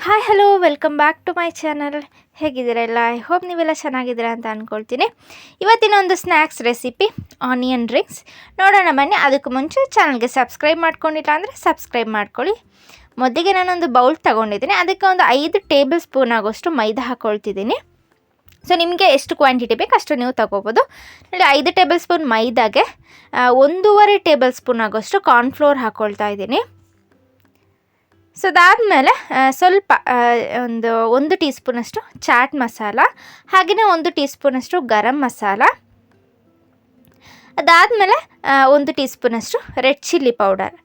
Hi hello welcome back to my channel. ಹೇಗಿದ್ದೀರಾ ಎಲ್ಲ? I hope ನೀವೆಲ್ಲ ಚೆನ್ನಾಗಿದ್ದೀರಾ ಅಂತ ಅಂದ್ಕೊಳ್ತೀನಿ. ಇವತ್ತಿನ ಒಂದು ಸ್ನ್ಯಾಕ್ಸ್ ರೆಸಿಪಿ ಆನಿಯನ್ ರಿಂಗ್ಸ್ ನೋಡೋಣ ಬನ್ನಿ. ಅದಕ್ಕೆ ಮುಂಚೆ ಚಾನಲ್ಗೆ ಸಬ್ಸ್ಕ್ರೈಬ್ ಮಾಡ್ಕೊಂಡಿಲ್ಲ ಅಂದರೆ ಸಬ್ಸ್ಕ್ರೈಬ್ ಮಾಡ್ಕೊಳ್ಳಿ. ಮೊದಲಿಗೆ ನಾನೊಂದು ಬೌಲ್ ತೊಗೊಂಡಿದ್ದೀನಿ. ಅದಕ್ಕೆ ಒಂದು 5 ಟೇಬಲ್ ಸ್ಪೂನ್ ಆಗೋಷ್ಟು ಮೈದಾ ಹಾಕ್ಕೊಳ್ತಿದ್ದೀನಿ. ಸೊ ನಿಮಗೆ ಎಷ್ಟು ಕ್ವಾಂಟಿಟಿ ಬೇಕು ಅಷ್ಟು ನೀವು ತೊಗೋಬೋದು. ನೋಡಿ, 5 ಟೇಬಲ್ ಸ್ಪೂನ್ ಮೈದಾಗೆ 1.5 ಟೇಬಲ್ ಸ್ಪೂನ್ ಆಗೋಷ್ಟು ಕಾರ್ನ್ಫ್ಲೋರ್ ಹಾಕ್ಕೊಳ್ತಾ ಇದ್ದೀನಿ. ಸೊ ಅದಾದಮೇಲೆ ಸ್ವಲ್ಪ ಒಂದು ಟೀ ಸ್ಪೂನಷ್ಟು ಚಾಟ್ ಮಸಾಲ, ಹಾಗೆಯೇ 1 ಟೀ ಸ್ಪೂನಷ್ಟು ಗರಂ ಮಸಾಲ, ಅದಾದಮೇಲೆ 1 ಟೀ ಸ್ಪೂನಷ್ಟು ರೆಡ್ ಚಿಲ್ಲಿ ಪೌಡರ್,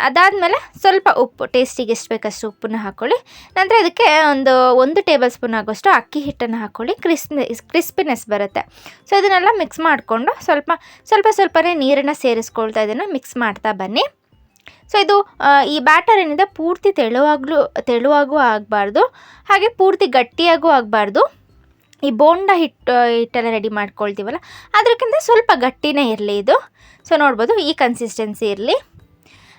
ಅದಾದಮೇಲೆ ಸ್ವಲ್ಪ ಉಪ್ಪು, ಟೇಸ್ಟಿಗೆ ಎಷ್ಟು ಬೇಕಷ್ಟು ಉಪ್ಪನ್ನು ಹಾಕ್ಕೊಳ್ಳಿ. ನಂತರ ಇದಕ್ಕೆ ಒಂದು ಟೇಬಲ್ ಸ್ಪೂನ್ ಆಗೋಷ್ಟು ಅಕ್ಕಿ ಹಿಟ್ಟನ್ನು ಹಾಕ್ಕೊಳ್ಳಿ. ಕ್ರಿಸ್ಪಿನೆಸ್ ಬರುತ್ತೆ. ಸೊ ಇದನ್ನೆಲ್ಲ ಮಿಕ್ಸ್ ಮಾಡಿಕೊಂಡು ಸ್ವಲ್ಪನೇ ನೀರನ್ನು ಸೇರಿಸ್ಕೊಳ್ತಾ ಇದನ್ನು ಮಿಕ್ಸ್ ಮಾಡ್ತಾ ಬನ್ನಿ. ಸೊ ಇದು ಈ ಬ್ಯಾಟರ್ ಏನಿದೆ ಪೂರ್ತಿ ತೆಳುವಾಗೂ ಆಗಬಾರ್ದು, ಹಾಗೆ ಪೂರ್ತಿ ಗಟ್ಟಿಯಾಗೂ ಆಗಬಾರ್ದು. ಈ ಬೋಂಡ ಹಿಟ್ಟೆಲ್ಲ ರೆಡಿ ಮಾಡ್ಕೊಳ್ತೀವಲ್ಲ ಅದಕ್ಕಿಂತ ಸ್ವಲ್ಪ ಗಟ್ಟಿನೇ ಇರಲಿ ಇದು. ಸೊ ನೋಡ್ಬೋದು, ಈ ಕನ್ಸಿಸ್ಟೆನ್ಸಿ ಇರಲಿ.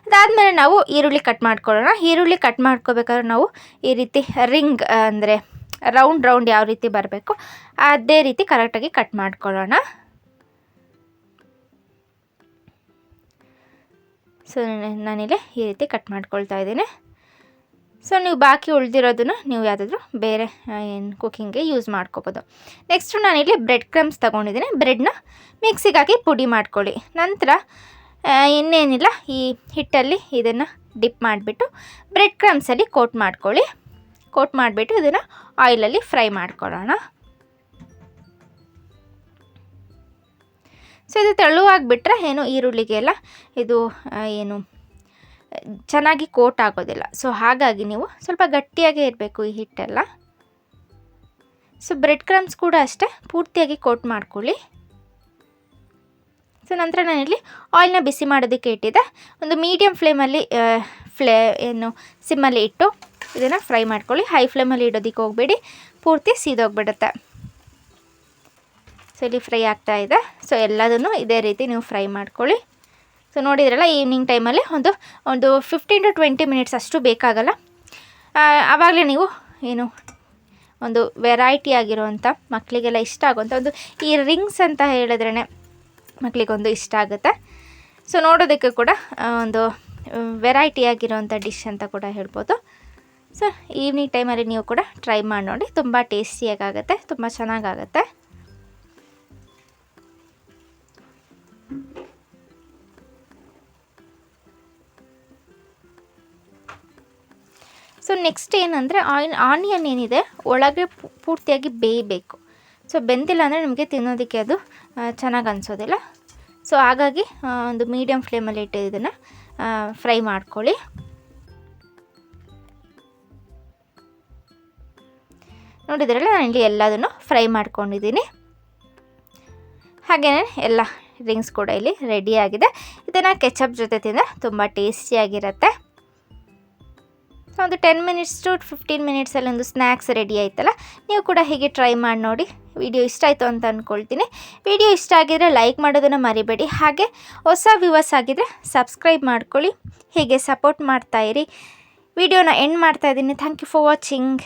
ಅದಾದಮೇಲೆ ನಾವು ಈರುಳ್ಳಿ ಕಟ್ ಮಾಡ್ಕೊಳ್ಳೋಣ. ಈರುಳ್ಳಿ ಕಟ್ ಮಾಡ್ಕೋಬೇಕಾದ್ರೆ ನಾವು ಈ ರೀತಿ ರಿಂಗ್ ಅಂದರೆ ರೌಂಡ್ ಯಾವ ರೀತಿ ಬರಬೇಕು ಅದೇ ರೀತಿ ಕರೆಕ್ಟಾಗಿ ಕಟ್ ಮಾಡ್ಕೊಳ್ಳೋಣ. ಸೊ ನಾನಿಲ್ಲಿ ಈ ರೀತಿ ಕಟ್ ಮಾಡ್ಕೊಳ್ತಾ ಇದ್ದೀನಿ. ಸೊ ನೀವು ಬಾಕಿ ಉಳಿದಿರೋದನ್ನು ನೀವು ಯಾವುದಾದ್ರೂ ಬೇರೆ ಕುಕ್ಕಿಂಗ್ಗೆ ಯೂಸ್ ಮಾಡ್ಕೋಬೋದು. ನೆಕ್ಸ್ಟು ನಾನಿಲ್ಲಿ ಬ್ರೆಡ್ ಕ್ರಮ್ಸ್ ತೊಗೊಂಡಿದ್ದೀನಿ. ಬ್ರೆಡ್ನ ಮಿಕ್ಸಿಗೆ ಹಾಕಿ ಪುಡಿ ಮಾಡ್ಕೊಳ್ಳಿ. ನಂತರ ಇನ್ನೇನಿಲ್ಲ, ಈ ಹಿಟ್ಟಲ್ಲಿ ಇದನ್ನು ಡಿಪ್ ಮಾಡಿಬಿಟ್ಟು ಬ್ರೆಡ್ ಕ್ರಮ್ಸಲ್ಲಿ ಕೋಟ್ ಮಾಡ್ಕೊಳ್ಳಿ. ಕೋಟ್ ಮಾಡಿಬಿಟ್ಟು ಇದನ್ನು ಆಯಿಲಲ್ಲಿ ಫ್ರೈ ಮಾಡ್ಕೊಳ್ಳೋಣ. ಸೊ ಇದು ತೆಳುವಾಗಿಬಿಟ್ರೆ ಈರುಳ್ಳಿಗೆಲ್ಲ ಇದು ಚೆನ್ನಾಗಿ ಕೋಟ್ ಆಗೋದಿಲ್ಲ. ಸೊ ಹಾಗಾಗಿ ನೀವು ಸ್ವಲ್ಪ ಗಟ್ಟಿಯಾಗೇ ಇರಬೇಕು ಈ ಹಿಟ್ಟೆಲ್ಲ. ಸೊ ಬ್ರೆಡ್ ಕ್ರಮ್ಸ್ ಕೂಡ ಅಷ್ಟೇ ಪೂರ್ತಿಯಾಗಿ ಕೋಟ್ ಮಾಡ್ಕೊಳ್ಳಿ. ಸೊ ನಂತರ ನಾನಿಲ್ಲಿ ಆಯಿಲ್ನ ಬಿಸಿ ಮಾಡೋದಕ್ಕೆ ಇಟ್ಟಿದ್ದೆ. ಒಂದು ಮೀಡಿಯಮ್ ಫ್ಲೇಮಲ್ಲಿ ಸಿಮ್ಮಲ್ಲಿ ಇಟ್ಟು ಇದನ್ನು ಫ್ರೈ ಮಾಡ್ಕೊಳ್ಳಿ. ಹೈ ಫ್ಲೇಮಲ್ಲಿ ಇಡೋದಕ್ಕೆ ಹೋಗಬೇಡಿ, ಪೂರ್ತಿ ಸೀದೋಗ್ಬಿಡುತ್ತೆ. ಸೊ ಇಲ್ಲಿ ಫ್ರೈ ಆಗ್ತಾ ಇದೆ. ಸೊ ಎಲ್ಲದನ್ನು ಇದೇ ರೀತಿ ನೀವು ಫ್ರೈ ಮಾಡ್ಕೊಳ್ಳಿ. ಸೊ ನೋಡಿದ್ರಲ್ಲ, ಈವ್ನಿಂಗ್ ಟೈಮಲ್ಲಿ ಒಂದು 15 to 20 ಮಿನಿಟ್ಸ್ ಅಷ್ಟು ಬೇಕಾಗಲ್ಲ. ಆವಾಗಲೇ ನೀವು ಒಂದು ವೆರೈಟಿ ಆಗಿರುವಂಥ, ಮಕ್ಕಳಿಗೆಲ್ಲ ಇಷ್ಟ ಆಗುವಂಥ ಈ ರಿಂಗ್ಸ್ ಅಂತ ಹೇಳಿದ್ರೇ ಮಕ್ಕಳಿಗೊಂದು ಇಷ್ಟ ಆಗುತ್ತೆ. ಸೊ ನೋಡೋದಕ್ಕೆ ಕೂಡ ಒಂದು ವೆರೈಟಿ ಆಗಿರುವಂಥ ಡಿಶ್ ಅಂತ ಕೂಡ ಹೇಳ್ಬೋದು. ಸೊ ಈವ್ನಿಂಗ್ ಟೈಮಲ್ಲಿ ನೀವು ಕೂಡ ಟ್ರೈ ಮಾಡಿ ನೋಡಿ, ತುಂಬ ಟೇಸ್ಟಿಯಾಗುತ್ತೆ, ತುಂಬ ಚೆನ್ನಾಗಾಗುತ್ತೆ. ಸೊ ನೆಕ್ಸ್ಟ್ ಏನಂದರೆ, ಆನಿಯನ್ ಏನಿದೆ ಒಳಗೆ ಪೂರ್ತಿಯಾಗಿ ಬೇಯಬೇಕು. ಸೊ ಬೆಂದಿಲ್ಲ ಅಂದರೆ ನಿಮಗೆ ತಿನ್ನೋದಕ್ಕೆ ಅದು ಚೆನ್ನಾಗಿ ಅನಿಸೋದಿಲ್ಲ. ಸೊ ಹಾಗಾಗಿ ಒಂದು ಮೀಡಿಯಮ್ ಫ್ಲೇಮಲ್ಲಿ ಇಟ್ಟು ಇದನ್ನು ಫ್ರೈ ಮಾಡ್ಕೊಳ್ಳಿ. ನೋಡಿದ್ರಲ್ಲ, ನಾನಿಲ್ಲಿ ಎಲ್ಲದನ್ನು ಫ್ರೈ ಮಾಡ್ಕೊಂಡಿದ್ದೀನಿ. ಹಾಗೆಯೇ ಎಲ್ಲ ರಿಂಗ್ಸ್ ಕೂಡ ಇಲ್ಲಿ ರೆಡಿಯಾಗಿದೆ. ಇದನ್ನು ಕೆಚಪ್ ಜೊತೆ ತಿಂದರೆ ತುಂಬ ಟೇಸ್ಟಿಯಾಗಿರುತ್ತೆ. ಸೊ ಒಂದು 10 ಮಿನಿಟ್ಸ್ to 15 ಮಿನಿಟ್ಸಲ್ಲಿ ಒಂದು ಸ್ನ್ಯಾಕ್ಸ್ ರೆಡಿ ಆಯ್ತಲ್ಲ. ನೀವು ಕೂಡ ಹೀಗೆ ಟ್ರೈ ಮಾಡಿ ನೋಡಿ. ವಿಡಿಯೋ ಇಷ್ಟ ಆಯಿತು ಅಂತ ಅಂದ್ಕೊಳ್ತೀನಿ. ವಿಡಿಯೋ ಇಷ್ಟ ಆಗಿದರೆ ಲೈಕ್ ಮಾಡೋದನ್ನು ಮರಿಬೇಡಿ. ಹಾಗೆ ಹೊಸ ವ್ಯೂವರ್ಸ್ ಆಗಿದ್ದರೆ ಸಬ್ಸ್ಕ್ರೈಬ್ ಮಾಡ್ಕೊಳ್ಳಿ. ಹೀಗೆ ಸಪೋರ್ಟ್ ಮಾಡ್ತಾಯಿರಿ. ವಿಡಿಯೋನ ಎಂಡ್ ಮಾಡ್ತಾಯಿದ್ದೀನಿ. Thank you for watching.